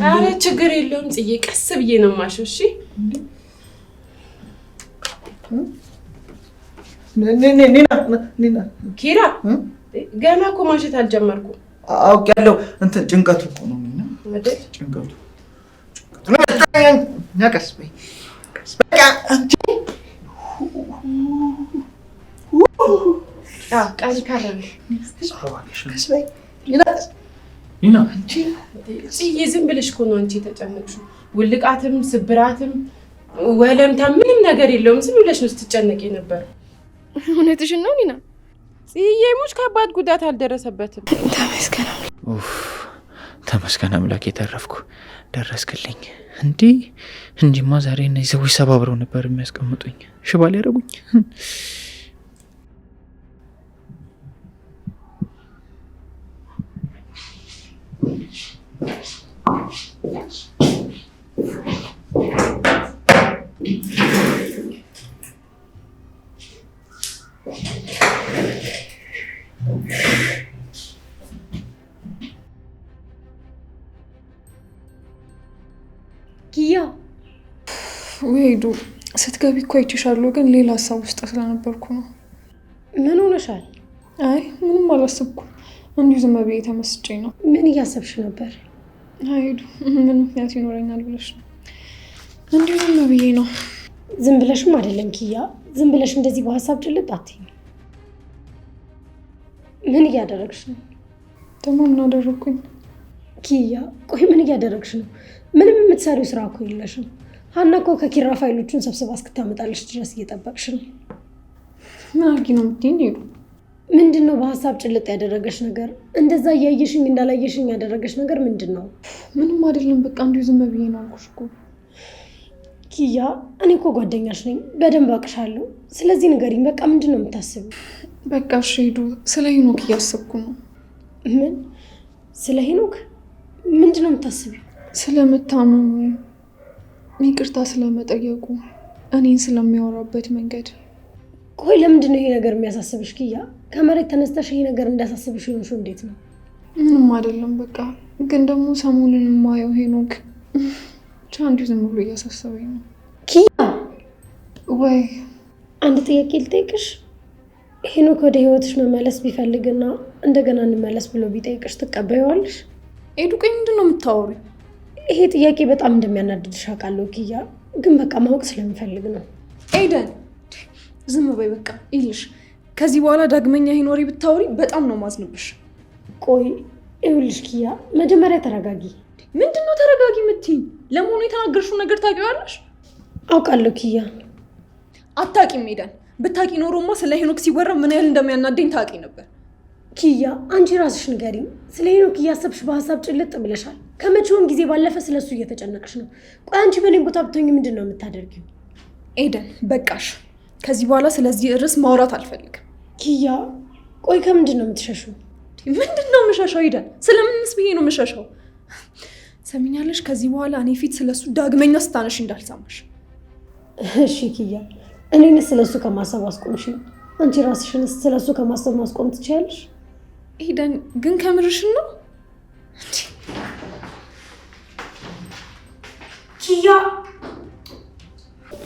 አረ ችግር የለውም ጽዬ፣ ቀስ ብዬ ነው የማሸው። እሺ ኒና ኪራ፣ ገና እኮ ማሸት አልጀመርኩም። አውቄያለሁ። እንትን ጭንቀቱ እኮ ነው ኒና፣ ጭንቀቱ ነው። ቀስ በይ በቃ አንቺ ቃል ካረለ ቀስ በይ ኒና። ጽዬ ዝም ብለሽ እኮ ነው አንቺ የተጨነቅሽው። ውልቃትም ስብራትም ወለምታ ምንም ነገር የለውም። ዝም ብለሽ ነው ስትጨነቂ ነበር። እውነትሽን ነው ኒና? ጽዬ ሙች ከባድ ጉዳት አልደረሰበትም። ተመስገን። ተመስገን አምላክ፣ የተረፍኩ ደረስክልኝ። እንጂማ ዛሬ እነዚህ ሰዎች ሰባብረው ነበር የሚያስቀምጡኝ፣ ሽባ ሊያደርጉኝ። ኪያ ወይዱ ስትገቢ እኮ አይቼሻለሁ፣ ግን ሌላ ሀሳብ ውስጥ ስለነበርኩ ነው። ምን ሆነሻል? አይ ምንም አላሰብኩም፣ እንዲሁ ዝም ብዬ ተመስጬ ነው። ምን እያሰብሽ ነበር? አይዱ ምን ምክንያት ይኖረኛል ብለሽ ነው? እንዲሁ ዝም ብዬ ነው። ዝም ብለሽም አይደለም ኪያ፣ ዝም ብለሽ እንደዚህ በሀሳብ ጭልጥ አትይኝ። ምን እያደረግሽ ነው? ደግሞ ምን አደረግኩኝ? ኪያ ቆይ ምን እያደረግሽ ነው? ምንም የምትሰሪው ስራ እኮ የለሽም። ሀና እኮ ከኪራ ፋይሎቹን ሰብስባ እስክታመጣልሽ ድረስ እየጠበቅሽ ነው። ምን አድርጊ ነው የምትይኝ? ሄዱ ምንድን ነው በሀሳብ ጭልጥ ያደረገሽ ነገር? እንደዛ እያየሽኝ እንዳላየሽኝ ያደረገሽ ነገር ምንድን ነው? ምንም አይደለም፣ በቃ እንዲሁ ዝም ብዬ ነው አልኩሽ እኮ። ኪያ እኔ እኮ ጓደኛሽ ነኝ፣ በደንብ አውቅሻለሁ። ስለዚህ ንገሪኝ፣ በቃ ምንድን ነው የምታስቢው? በቃ እሺ ሄዱ፣ ስለ ሄኖክ እያሰብኩ ነው። ምን? ስለ ሄኖክ ምንድን ነው የምታስቢው? ስለምታመሙ፣ ይቅርታ ስለመጠየቁ፣ እኔን ስለሚያወራበት መንገድ። ቆይ ለምንድን ነው ይሄ ነገር የሚያሳስብሽ ኪያ? ከመሬት ተነስተሽ ይሄ ነገር እንዳሳስብሽ ሆንሽው እንዴት ነው? ምንም አይደለም፣ በቃ ግን ደግሞ ሰሞኑን የማየው ሄኖክ ብቻ እንዲሁ ዝም ብሎ እያሳሰበኝ ነው። ኪያ ወይ አንድ ጥያቄ ልጠይቅሽ። ሄኖክ ወደ ህይወትሽ መመለስ ቢፈልግና እንደገና እንመለስ ብሎ ቢጠይቅሽ ትቀበይዋለሽ? ሄዱ ቆይ ምንድን ነው የምታወሪው? ይሄ ጥያቄ በጣም እንደሚያናድድሽ አውቃለሁ ኪያ፣ ግን በቃ ማወቅ ስለምፈልግ ነው። ኤደን ዝም በይ በቃ። ይልሽ ከዚህ በኋላ ዳግመኛ ሄኖሪ ብታወሪ በጣም ነው ማዝንብሽ። ቆይ ይኸውልሽ ኪያ መጀመሪያ ተረጋጊ። ምንድን ነው ተረጋጊ የምትይኝ? ለመሆኑ የተናገርሽውን ነገር ታውቂዋለሽ? አውቃለሁ ኪያ። አታውቂም ኤደን። ብታውቂ ኖሮማ ስለ ሄኖክ ሲወራ ምን ያህል እንደሚያናደኝ ታውቂ ነበር። ኪያ አንቺ ራስሽ ንገሪኝ። ስለ ሄኖክ እያሰብሽ በሀሳብ ጭልጥ ብለሻል። ከመቼውም ጊዜ ባለፈ ስለሱ እየተጨነቅሽ ነው። ቆይ አንቺ በኔ ቦታ ብትሆኚ ምንድን ነው የምታደርጊው? ኤደን በቃሽ። ከዚህ በኋላ ስለዚህ ርዕስ ማውራት አልፈልግም። ኪያ ቆይ ከምንድን ነው የምትሸሸው? ምንድን ነው የምሸሸው? ኤደን ስለምንስ ብዬ ነው የምሸሸው? ሰሚኛለሽ? ከዚህ በኋላ እኔ ፊት ስለሱ ዳግመኛ ስታነሽ እንዳልሰማሽ። እሺ ኪያ፣ እኔን ስለሱ ከማሰብ አስቆምሽ። አንቺ ራስሽን ስለሱ ከማሰብ ማስቆም ትችያለሽ? ኤደን ግን ከምርሽን ነው? ኪያ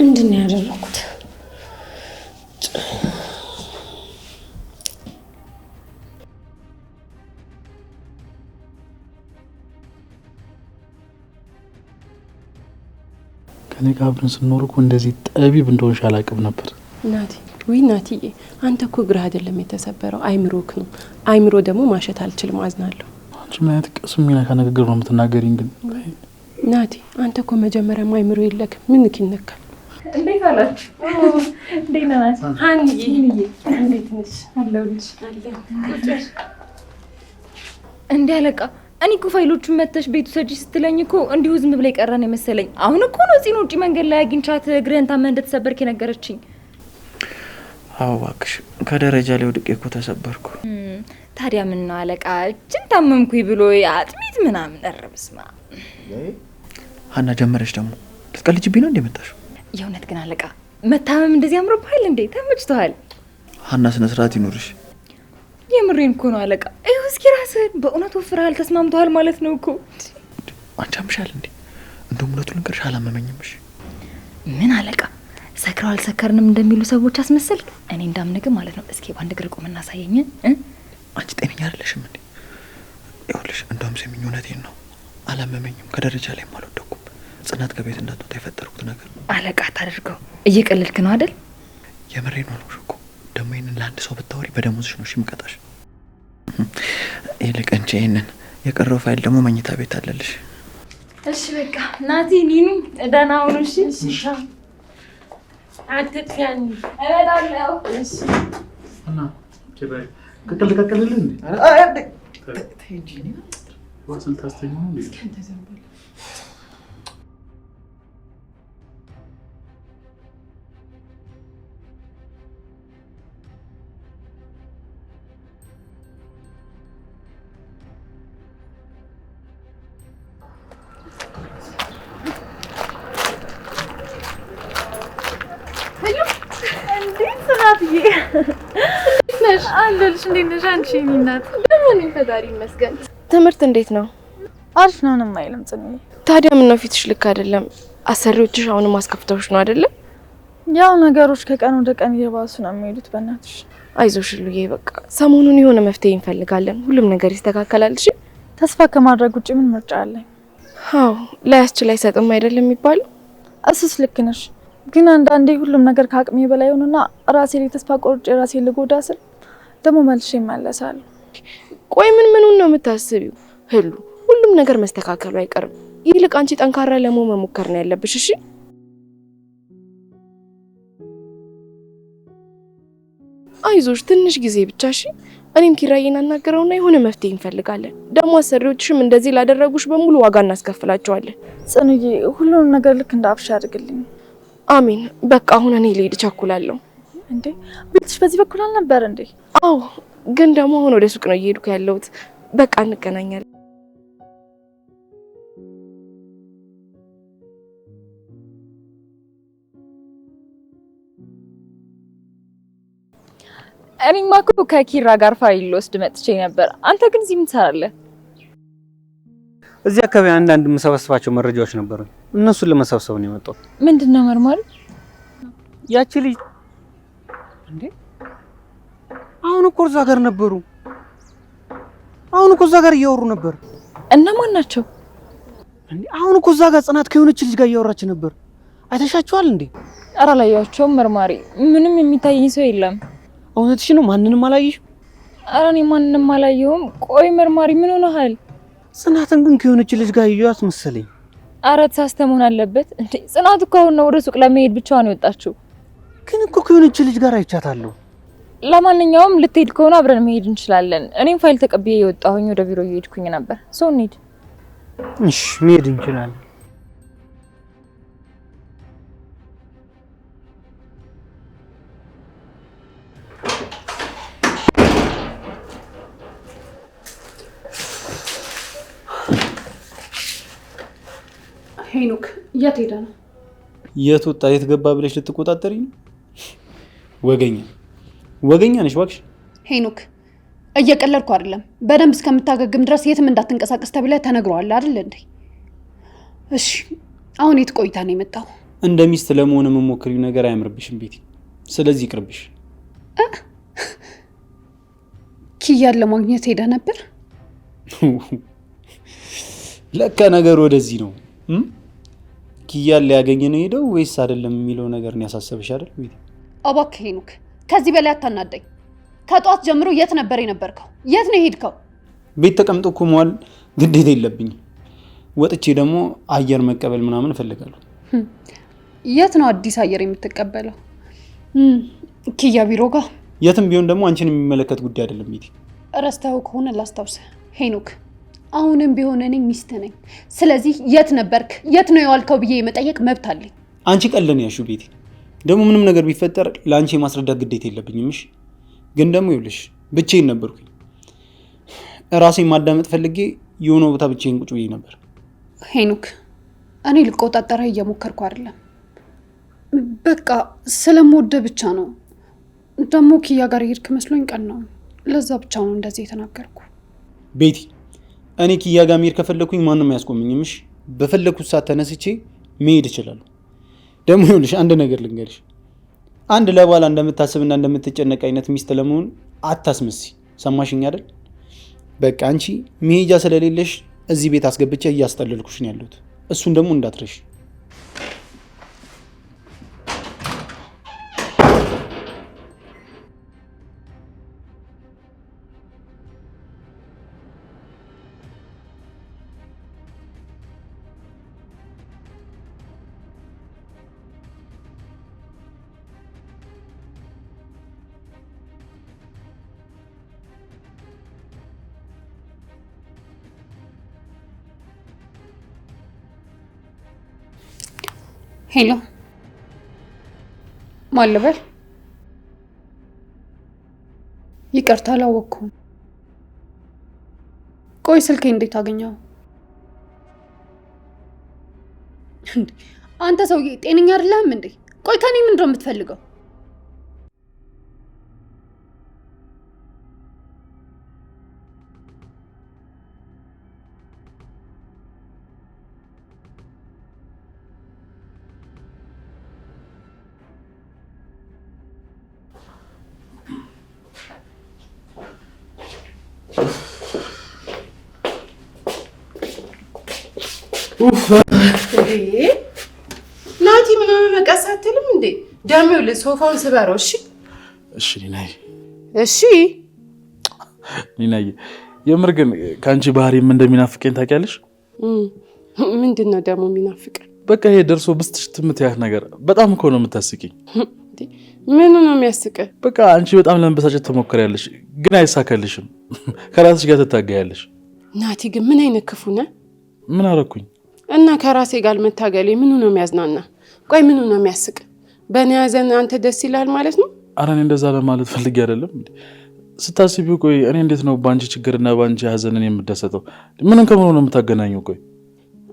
ምንድን ነው ያደረኩት? ከኔ ጋር አብረን ስንኖር እኮ እንደዚህ ጠቢብ እንደሆንሽ አላውቅም ነበር። ናቲ ወይ ናቲዬ፣ አንተ እኮ እግርህ አይደለም የተሰበረው አይምሮክ ነው። አይምሮ ደግሞ ማሸት አልችልም፣ አዝናለሁ። አንቺ ምን አይነት ቅስም የሚነካ ንግግር ነው የምትናገሪኝ? ግን ናቲ አንተ እኮ መጀመሪያም አይምሮ የለክም። ምን ይነካል? እንዴት አላችሁ? እንዴት ናት ሀኒዬ? እንዴት ነሽ? አለሁልሽ። እንዴ አለቃ፣ እኔ እኮ ፋይሎቹን መተሽ ቤቱ ሰጂ ስትለኝ እኮ እንዲሁ ዝም ብላ የቀረን የመሰለኝ። አሁን እኮ ነው እዚህ ውጪ መንገድ ላይ አግኝቻት እግርህን ታመህ እንደተሰበርክ የነገረችኝ። አዎ እባክሽ፣ ከደረጃ ላይ ወድቄ እኮ ተሰበርኩ። ታዲያ ምን ነው አለቃ፣ እጅን ታመምኩኝ ብሎ አጥሚት ምናምን ረብስማ። ሀና ጀመረች ደግሞ። ልትቀልጅብኝ ነው እንደመጣሽው? የእውነት ግን አለቃ መታመም እንደዚህ አምሮብሃል እንዴ? ተመችቶሃል? ሀና ስነ ስርዓት ይኖርሽ። የምሬን እኮ ነው አለቃ። ይኸው እስኪ ራስህን በእውነት ወፍረሃል፣ ተስማምተዋል ማለት ነው እኮ። አንቺ አምሻል እንዴ? እንደውም ሁለቱን ነገርሽ አላመመኝምሽ። ምን አለቃ፣ ሰክረው አልሰከርንም እንደሚሉ ሰዎች አስመሰልክ? እኔ እንዳምነግም ማለት ነው። እስኪ ባንድ እግር ቆመና አሳየኝ። አንቺ ጤነኛ አይደለሽም እንዴ? ይኸውልሽ እንደውም ስሚኝ፣ እውነቴን ነው። አላመመኝም፣ ከደረጃ ላይም አልወደኩም። ጽናት ከቤት እንዳትወጣ የፈጠርኩት ነገር አለቃ። ታደርገው እየቀለድክ ነው አይደል? የምሬን ነው አልኩሽ እኮ። ደግሞ ይሄንን ለአንድ ሰው ብታወሪ በደሞዝሽ ነው የምቀጣሽ። ይልቅ እንጂ ይሄንን የቀረው ፋይል ደግሞ መኝታ ቤት አለልሽ። እሺ በቃ ናቲ ኒኑ ደህና ሁኑ። እሺ እሺ። አትጥፊያኒ እበላለሁ። እሺ እና ጀባይ ከቀልልልህ እንዴ? ተይጂ ዋስል ታስተኝ ነው እንዴ? አለልሽ። እንዴት ነሽ አንቺ? የእኔ እናት ደህና ነኝ ፈጣሪ ይመስገን። ትምህርት እንዴት ነው? አሪፍ ነው። ምንም አይልም ጽኑዬ። ታዲያ ምን ነው ፊትሽ ልክ አይደለም? አሰሪዎችሽ አሁንም አስከፍተውሽ ነው አይደለ? ያው ነገሮች ከቀን ወደ ቀን እየባሱ ነው የሚሄዱት። በእናትሽ አይዞሽ ሉዬ፣ በቃ ሰሞኑን የሆነ መፍትሄ እንፈልጋለን። ሁሉም ነገር ይስተካከላል። እሺ ተስፋ ከማድረግ ውጪ ምን ምርጫ አለኝ? አዎ ላያስችል አይሰጥም አይደለም የሚባለው? እሱስ ልክ ነሽ። ግን አንዳንዴ ሁሉም ነገር ከአቅሜ በላይ ሆነና ራሴ ላይ ተስፋ ቆርጬ ራሴ ልጎዳ ስል ደግሞ መልሼ እመለሳለሁ። ቆይ ምኑን ነው የምታስቢው? ህሉ ሁሉም ነገር መስተካከሉ አይቀርም። ይልቅ አንቺ ጠንካራ ለመሆን መሞከር ነው ያለብሽ። እሺ አይዞሽ፣ ትንሽ ጊዜ ብቻ። እሺ እኔም ኪራዬን አናገረውና የሆነ መፍትሄ እንፈልጋለን። ደግሞ አሰሪዎችሽም እንደዚህ ላደረጉሽ በሙሉ ዋጋ እናስከፍላቸዋለን። ጽኑዬ፣ ሁሉንም ነገር ልክ እንዳብሽ አድርግልኝ። አሜን። በቃ አሁን እኔ ልሄድ እቸኩላለሁ። እንዴ ቤትሽ በዚህ በኩል አልነበር እንዴ? አዎ፣ ግን ደግሞ አሁን ወደ ሱቅ ነው እየሄድኩ ያለሁት። በቃ እንገናኛለን። እኔማ እኮ ከኪራ ጋር ፋይል ልወስድ መጥቼ ነበር። አንተ ግን እዚህ ምን ትሰራለህ? እዚህ አካባቢ አንዳንድ የምሰበስባቸው መረጃዎች ነበሩ። እነሱን ለመሰብሰብ ነው የመጣሁት። ምንድነው መርማሪ? ያቺ ልጅ እንዴ አሁን እኮ እዛ ጋር ነበሩ። አሁን እኮ እዛ ጋር እያወሩ ነበር። እነማን ናቸው? እንዴ አሁን እኮ እዛ ጋር ጽናት ከሆነች ልጅ ጋር እያወራች ነበር። አይተሻቸዋል እንዴ? ኧረ አላየኋቸውም መርማሪ። ምንም የሚታየኝ ሰው የለም። እውነትሽ ነው? ማንንም አላየሽ? ኧረ እኔ ማንንም አላየሁም። ቆይ መርማሪ ምን ሆነሃል? ጽናትን ግን ከሆነች ልጅ ጋር እያወራች መሰለኝ። ኧረ ተሳስተህ መሆን አለበት እንዴ። ጽናት እኮ አሁን ነው ወደ ሱቅ ለመሄድ ብቻዋን የወጣችው። ግን እኮ ከሆነች ልጅ ጋር አይቻታለሁ። ለማንኛውም ልትሄድ ከሆነ አብረን መሄድ እንችላለን። እኔም ፋይል ተቀብዬ የወጣሁኝ ወደ ቢሮ እየሄድኩኝ ነበር። ሰው እንሂድ። እሺ መሄድ እንችላለን። ሄኖክ የት ሄደ ነው? የት ወጣ የት ገባ ብለሽ ልትቆጣጠሪ ነው? ወገኛ ነሽ እባክሽ። ሄኖክ እየቀለድኩ አይደለም። በደንብ እስከምታገግም ድረስ የትም እንዳትንቀሳቀስ ተብለህ ተነግሯል አይደል እንዴ? እሺ አሁን የት ቆይታ ነው የመጣው? እንደ ሚስት ለመሆን የምሞክሪው ነገር አያምርብሽም ቤቲ። ስለዚህ ይቅርብሽ። ኪያን ለማግኘት ሄደ ነበር? ለካ ነገር ወደዚህ ነው። ኪያን ሊያገኝ ነው ሄደው ወይስ አይደለም የሚለው ነገር ነው ያሳሰብሽ አይደል ቤቲ? እባክህ ሄኖክ ከዚህ በላይ አታናደኝ። ከጧት ጀምሮ የት ነበር የነበርከው? የት ነው የሄድከው? ቤት ተቀምጦ እኮ መዋል ግዴታ የለብኝም። ወጥቼ ደግሞ አየር መቀበል ምናምን እፈልጋለሁ። የት ነው አዲስ አየር የምትቀበለው? ኪያ ቢሮ ጋር። የትም ቢሆን ደግሞ አንቺን የሚመለከት ጉዳይ አይደለም ቤቲ። ረስተው ከሆነ ላስታውስህ ሄኖክ፣ አሁንም ቢሆን እኔ ሚስት ነኝ። ስለዚህ የት ነበርክ፣ የት ነው የዋልከው ብዬ የመጠየቅ መብት አለኝ። አንቺ ቀለን ያሹ ቤቲ። ደግሞ ምንም ነገር ቢፈጠር ለአንቺ የማስረዳት ግዴታ የለብኝም። እሺ ግን ደግሞ ይኸውልሽ ብቻዬን ነበርኩኝ። ራሴን ማዳመጥ ፈልጌ የሆነ ቦታ ብቻዬን ቁጭ ብዬ ነበር። ሄኖክ እኔ ልቆጣጠርህ እየሞከርኩ አይደለም። በቃ ስለምወደው ብቻ ነው። ደግሞ ኪያ ጋር ሄድክ መስሎኝ ቀን ነው። ለዛ ብቻ ነው እንደዚህ የተናገርኩ። ቤቲ እኔ ኪያ ጋር መሄድ ከፈለኩኝ ማንም አያስቆመኝም። እሺ በፈለኩት ሰዓት ተነስቼ መሄድ እችላለሁ። ደግሞ ይኸውልሽ አንድ ነገር ልንገርሽ፣ አንድ ለባላ እንደምታስብና እንደምትጨነቅ አይነት ሚስት ለመሆን አታስመስይ። ሰማሽኝ አይደል? በቃ አንቺ መሄጃ ስለሌለሽ እዚህ ቤት አስገብቼ እያስጠለልኩሽ ነው ያለሁት። እሱን ደግሞ እንዳትረሽ። ሄሎ ማን ልበል? ይቅርታ አላወቅኩም። ቆይ ስልኬ እንዴት አገኘው? አንተ ሰውዬ ጤነኛ አይደለህም እንዴ? ቆይ ከኔ ምንድን ነው የምትፈልገው? ናቲ ምናምን መቀስ አትልም እንዴ? ደሜው ለሶፋውን ስበረው። እሺ እሺ ኒናዬ፣ እሺ ኒናዬ፣ የምር ግን ከአንቺ ባህሪም እንደሚናፍቀኝ ታውቂያለሽ? ምንድነው ደግሞ የሚናፍቅ? በቃ ይሄ ደርሶ ብስትሽት የምትያት ነገር በጣም እኮ ነው የምታስቂኝ። ምን ነው የሚያስቅ? በቃ አንቺ በጣም ለመበሳጨት ትሞክሪያለሽ፣ ግን አይሳካልሽም። ከራስሽ ጋር ትታገያለሽ። ናቲ ግን ምን አይነት ክፉ ነህ? ምን አደረኩኝ? እና ከራሴ ጋር መታገሌ ምኑ ነው የሚያዝናና? ቆይ ምኑ ነው የሚያስቅ? በእኔ ያዘን አንተ ደስ ይላል ማለት ነው? ኧረ እኔ እንደዛ ለማለት ፈልጌ አይደለም። ስታስቢው ቆይ እኔ እንዴት ነው በአንቺ ችግርና በአንቺ ሀዘንን የምደሰተው? ምንም ከምኑ ነው የምታገናኘው? ቆይ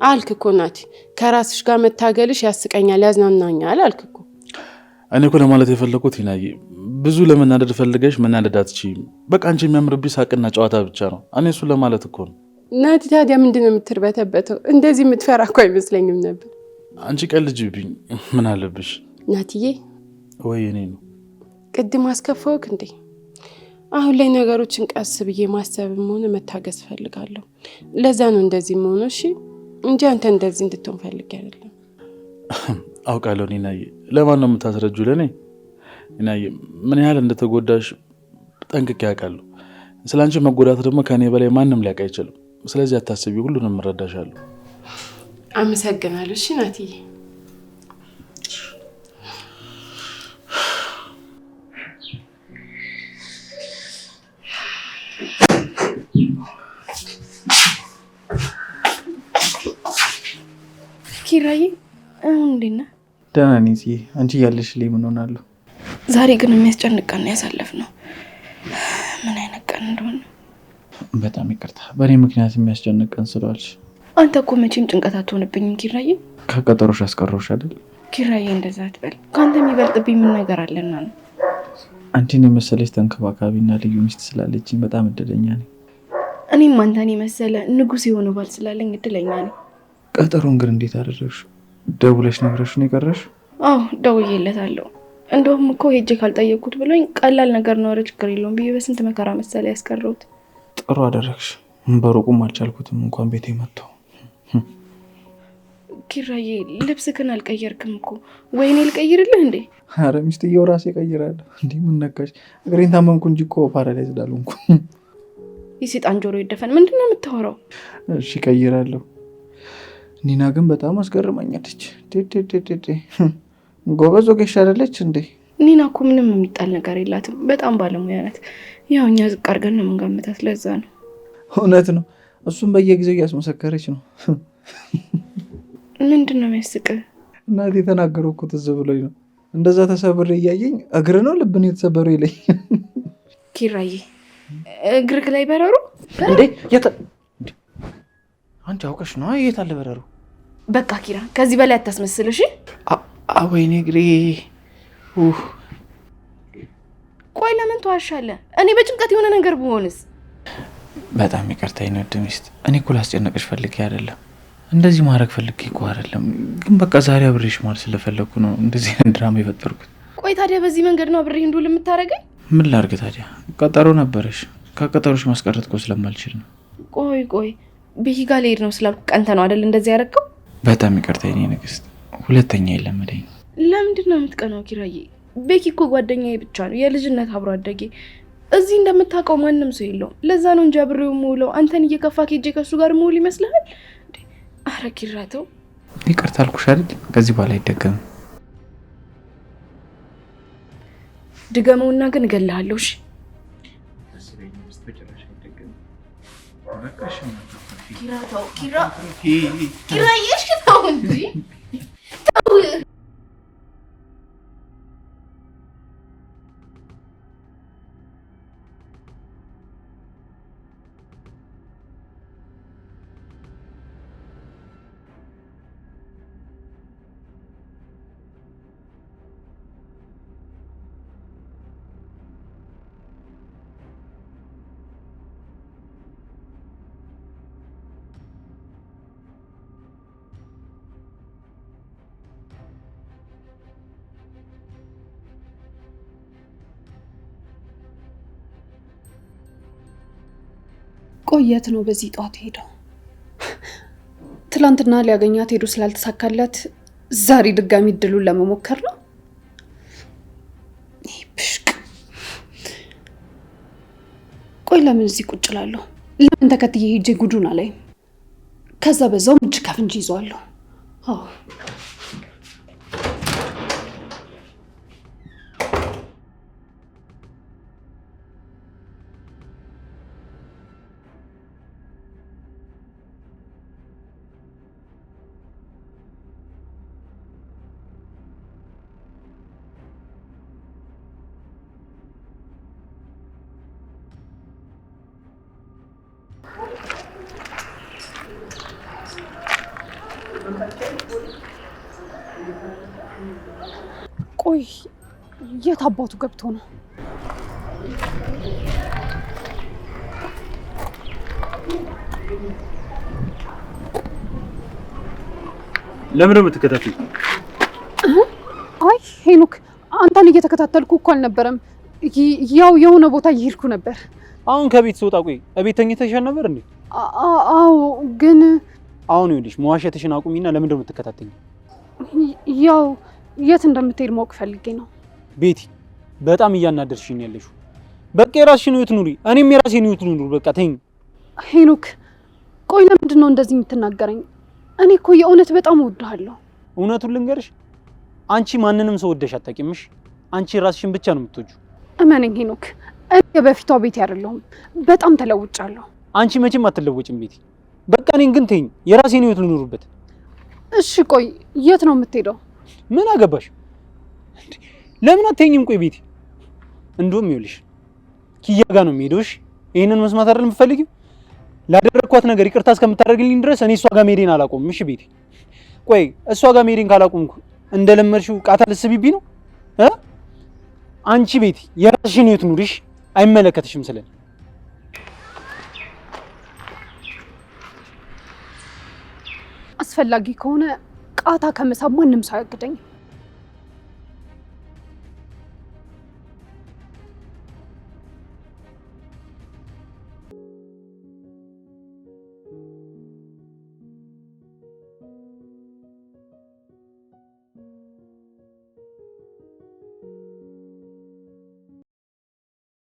አልክ እኮ ናቲ፣ ከራስሽ ጋር መታገልሽ ያስቀኛል ያዝናናኛል አልክ እኮ። እኔ እኮ ለማለት የፈለኩት ይናዬ፣ ብዙ ለመናደድ ፈልገሽ መናደድ አትችይም። በቃ አንቺ የሚያምርብሽ ሳቅና ጨዋታ ብቻ ነው። እኔ እሱን ለማለት እኮ ነው። ናቲ ታዲያ ምንድነው የምትርበተበተው? እንደዚህ የምትፈራ እኮ አይመስለኝም ነበር። አንቺ ቀልጅብኝ። ምን አለብሽ ናቲዬ? ወይ እኔ ነው ቅድም አስከፋውክ እንዴ? አሁን ላይ ነገሮችን ቀስ ብዬ ማሰብም ሆነ መታገስ ፈልጋለሁ። ለዛ ነው እንደዚህ መሆኑ። እሺ እንጂ አንተ እንደዚህ እንድትሆን ፈልጌ አይደለም። አውቃለሁ ኒናዬ። ለማን ነው የምታስረጁ? ለኔ ኒናዬ፣ ምን ያህል እንደተጎዳሽ ጠንቅቄ ያውቃለሁ። ስላንቺ መጎዳት ደግሞ ከኔ በላይ ማንም ሊያውቅ አይችልም። ስለዚህ አታስቢ፣ ሁሉንም እረዳሻለሁ። አመሰግናለሁ። እሺ ናቲዬ። ኪራዬ እንዴት ነህ? ደህና ነኝ ጽዬ። አንቺ እያለሽ ላይ ምን ሆናለሁ? ዛሬ ግን የሚያስጨንቅ ቀን ያሳለፍነው። ምን አይነት ቀን እንደሆነ በጣም ይቅርታ፣ በእኔ ምክንያት የሚያስጨንቅ ቀን ስለዋልሽ። አንተ እኮ መቼም ጭንቀት አትሆንብኝም ኪራዬ። ከቀጠሮሽ አስቀረውሽ አይደል? ኪራዬ እንደዛ አትበል። ከአንተ የሚበልጥብኝ ምን ነገር አለና ነው? አንቺን የመሰለች ተንከባካቢና ልዩ ሚስት ስላለችኝ በጣም እድለኛ ነኝ። እኔም አንተን የመሰለ ንጉስ የሆነ ባል ስላለኝ እድለኛ ነኝ። ቀጠሮን ግን እንዴት አደረግሽ? ደውለሽ ነግረሽ ነው የቀረሽ? አዎ ደውዬለታለሁ። እንደውም እኮ ሄጄ ካልጠየቅኩት ብሎኝ ቀላል ነገር ነው፣ ኧረ ችግር የለውም ብዬ በስንት መከራ መሰለ ያስቀረሁት። ጥሩ አደረግሽ። በሩቁም አልቻልኩትም እንኳን ቤቴ መጣሁ። ኪራዬ ልብስክን አልቀየርክም እኮ። ወይኔ ልቀይርልህ እንዴ? አረ ሚስትየው ራሴ እቀይራለሁ። እንዴ ምን ነካሽ? እግሬን ታመምኩ እንጂ እኮ ፓራላይዝ ዳልኩ። የሴጣን ጆሮ ይደፈን። ምንድን ነው የምታወራው? እሺ እቀይራለሁ። ኒና ግን በጣም አስገርማኛለች። ጎበዝ ወጌሻ አይደለች እንዴ? ኒና እኮ ምንም የሚጣል ነገር የላትም። በጣም ባለሙያ ናት። ያው እኛ ዝቅ አድርገን ነው የምንገምታት፣ ለዛ ነው። እውነት ነው። እሱም በየጊዜው እያስመሰከረች ነው። ምንድን ነው የሚያስቅህ? እናቴ የተናገረው እኮ ትዝ ብሎኝ ነው። እንደዛ ተሰብሬ እያየኝ እግር ነው ልብን የተሰበረው ይለኝ። ኪራዬ እግርክ ላይ በረሩ እንዴ? አንቺ አውቀሽ ነው? የት አለ በረሩ? በቃ ኪራ ከዚህ በላይ አታስመስል እሺ? ወይኔ እግሬ። ቆይ ለምን ተዋሻለህ? እኔ በጭንቀት የሆነ ነገር ብሆንስ? በጣም ይቅርታ የኔ ውድ ሚስት። እኔ እኮ ላስጨነቅሽ ፈልጌ አይደለም፣ እንደዚህ ማድረግ ፈልጌ እኮ አይደለም። ግን በቃ ዛሬ አብሬሽ ማለት ስለፈለኩ ነው እንደዚህ ድራማ የፈጠርኩት። ቆይ ታዲያ በዚህ መንገድ ነው አብሬህ እንዱል የምታደርገኝ? ምን ላድርግ ታዲያ? ቀጠሮ ነበረሽ። ከቀጠሮሽ ማስቀረት እኮ ስለማልችል ነው። ቆይ ቤኪ ጋር ልሄድ ነው ስላልኩ ቀንተ ነው አይደል እንደዚህ ያደረገው? በጣም ይቅርታ የኔ ንግስት፣ ሁለተኛ የለመደኝ። ለምንድን ነው የምትቀናው ኪራዬ? ቤኪ እኮ ጓደኛዬ ብቻ ነው፣ የልጅነት አብሮ አደጌ። እዚህ እንደምታውቀው ማንም ሰው የለውም። ለዛ ነው እንጂ አብሬው የምውለው። አንተን እየከፋ ኬጄ ከሱ ጋር የምውል ይመስልሃል? አረ ኪራ ተው። ይቅርታ አልኩሽ አይደል? ከዚህ በኋላ አይደገምም። ድገመውና ግን እገልሃለሁ እሺ? ኪራ ተው። ኪራ እሺ ተው እንጂ ተው። ቆየት ነው በዚህ ጧት ሄደው ትላንትና ሊያገኛት ሄዶ ስላልተሳካላት ዛሬ ድጋሚ እድሉን ለመሞከር ነው። ብሽቅ። ቆይ ለምን እዚህ ቁጭ እላለሁ? ለምን ተከትዬ ሄጄ ጉዱን አላይም? ከዛ በዛውም እጅ ከፍንጅ ይዘዋለሁ። አዎ ቆይ የት አባቱ ገብቶ ነው? ለምን ነው የምትከታተል? አይ ሄኖክ አንተን እየተከታተልኩ እኮ አልነበረም። ያው የሆነ ቦታ እየሄድኩ ነበር። አሁን ከቤት ስወጣ ቆይ እቤት ተኝተሻል ነበር እንዴ? አዎ ግን አሁን ይኸውልሽ መዋሸትሽን አቁሚና ለምን ነው የምትከታተኝ? ያው የት እንደምትሄድ ማወቅ ፈልጌ ነው። ቤቲ በጣም እያናደርሽኝ ያለሽው። በቃ የራስሽን ህይወት ኑሪ፣ እኔም የራሴን ህይወት ኑሪ። በቃ ተኝ። ሄኖክ ቆይ ለምንድን ነው እንደዚህ የምትናገረኝ? እኔ እኮ የእውነት በጣም እወድሃለሁ። እውነቱን ልንገርሽ፣ አንቺ ማንንም ሰው ወደሽ አታውቂምሽ። አንቺ ራስሽን ብቻ ነው የምትወጂው። እመነኝ ሄኖክ፣ እኔ የበፊቷ ቤቲ አይደለሁም። በጣም ተለውጫለሁ። አንቺ መቼም አትለወጭም ቤቲ። በቃ እኔን ግን ተኝ፣ የራሴን ህይወት ልኑርበት። እሺ ቆይ የት ነው የምትሄደው? ምን አገባሽ? ለምን አትተኝም? ቆይ ቤቲ እንደውም ይኸውልሽ ኪያ ጋር ነው የምሄደው። እሺ ይሄንን መስማት አይደል የምትፈልጊው? ላደረኳት ነገር ይቅርታ እስከምታደርግልኝ ድረስ እኔ እሷ ጋር መሄዴን አላቆምም። እሺ ቤቲ ቆይ እሷ ጋር መሄዴን ካላቆምኩ እንደለመድሽው ቃታ ልትስቢብኝ ነው? አንቺ ቤቲ የራስሽን ህይወት ኑሪሽ፣ አይመለከትሽም ስለኔ። አስፈላጊ ከሆነ ቃታ ከመሳብ ማንም ሰው አያግደኝም።